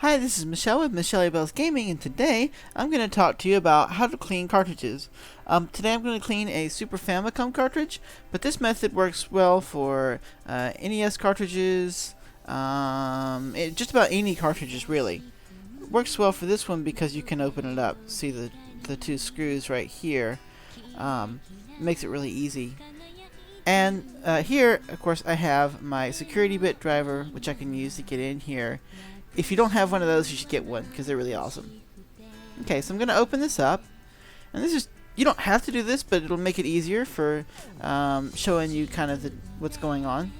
Hi, this is Michelle with Michelle Bell's Gaming, and today I'm going to talk to you about how to clean cartridges. Today I'm going to clean a Super Famicom cartridge, but this method works well for NES cartridges, just about any cartridges really. It works well for this one because you can open it up. See the two screws right here. Makes it really easy. And here, of course, I have my security bit driver, which I can use to get in here. If you don't have one of those, you should get one because they're really awesome. Okay, so I'm going to open this up, and this is, you don't have to do this, but it'll make it easier for showing you kind of what's going on.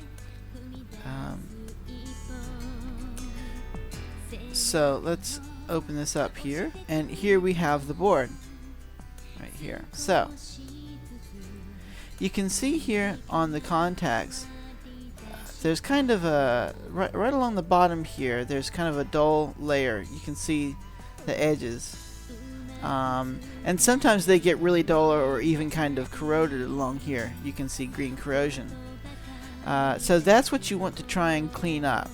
So let's open this up here, and here we have the board right here. So you can see here on the contacts, there's kind of a right along the bottom here, there's kind of a dull layer. You can see the edges, and sometimes they get really dull or even kind of corroded along here. You can see green corrosion. So that's what you want to try and clean up.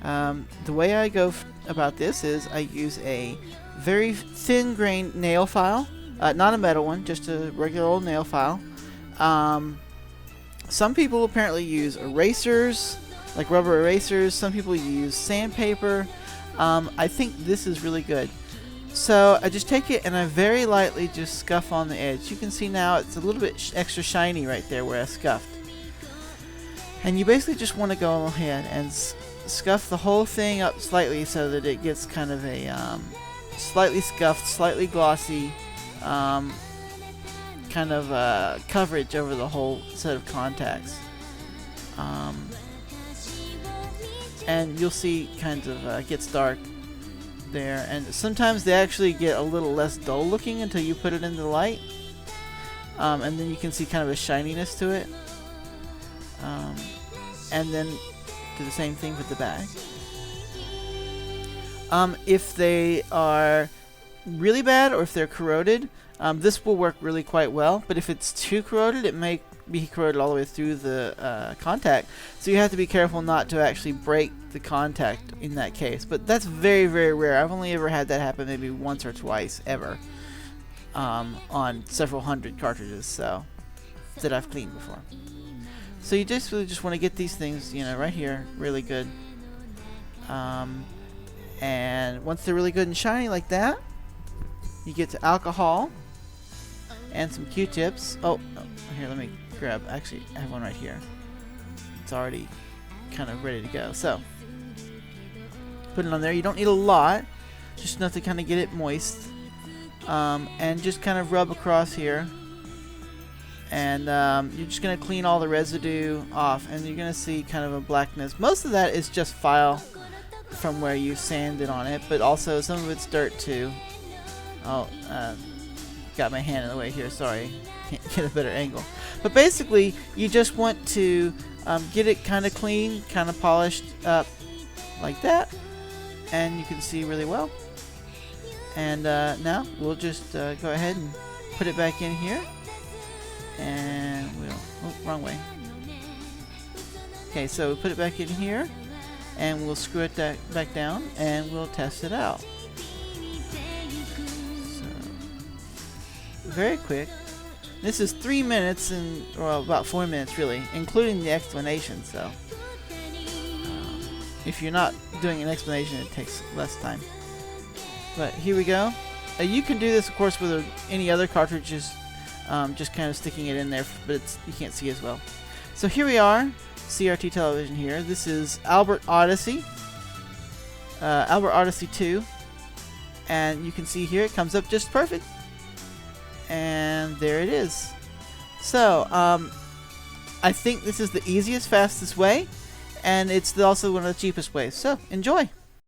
The way I go about this is I use a very thin grained nail file, not a metal one, just a regular old nail file. Some people apparently use erasers, like rubber erasers. Some people use sandpaper. I think this is really good. So I just take it and I very lightly just scuff on the edge. You can see now it's a little bit extra shiny right there where I scuffed. And you basically just want to go ahead and scuff the whole thing up slightly so that it gets kind of a slightly scuffed, slightly glossy kind of coverage over the whole set of contacts, and you'll see kind of it gets dark there, and sometimes they actually get a little less dull looking until you put it into the light, and then you can see kind of a shininess to it, and then do the same thing with the back. If they are really bad or if they're corroded, this will work really quite well, but if it's too corroded, it may be corroded all the way through the contact, so you have to be careful not to actually break the contact in that case. But that's very, very rare. I've only ever had that happen maybe once or twice ever, on several hundred cartridges so that I've cleaned before. So you just really just want to get these things, you know, right here, really good, and once they're really good and shiny like that, you get to alcohol and some Q-tips. Oh, here, let me grab. Actually, I have one right here. It's already kind of ready to go. So, put it on there. You don't need a lot, just enough to kind of get it moist. And just kind of rub across here. And you're just going to clean all the residue off. And you're going to see kind of a blackness. Most of that is just file from where you sanded on it, but also some of it's dirt too. Oh, got my hand in the way here, sorry. Can't get a better angle. But basically, you just want to get it kind of clean, kind of polished up like that. And you can see really well. And now, we'll just go ahead and put it back in here. And we'll... Oh, wrong way. Okay, so we'll put it back in here. And we'll screw it back down. And we'll test it out. Very quick. This is 3 minutes and, well, about 4 minutes really, including the explanation. So if you're not doing an explanation, it takes less time. But here we go. You can do this, of course, with any other cartridges, just kind of sticking it in there, but you can't see as well. So here we are, CRT television here. This is Albert Odyssey 2, and you can see here it comes up just perfect. And there it is. So, I think this is the easiest, fastest way, and it's also one of the cheapest ways. So, enjoy!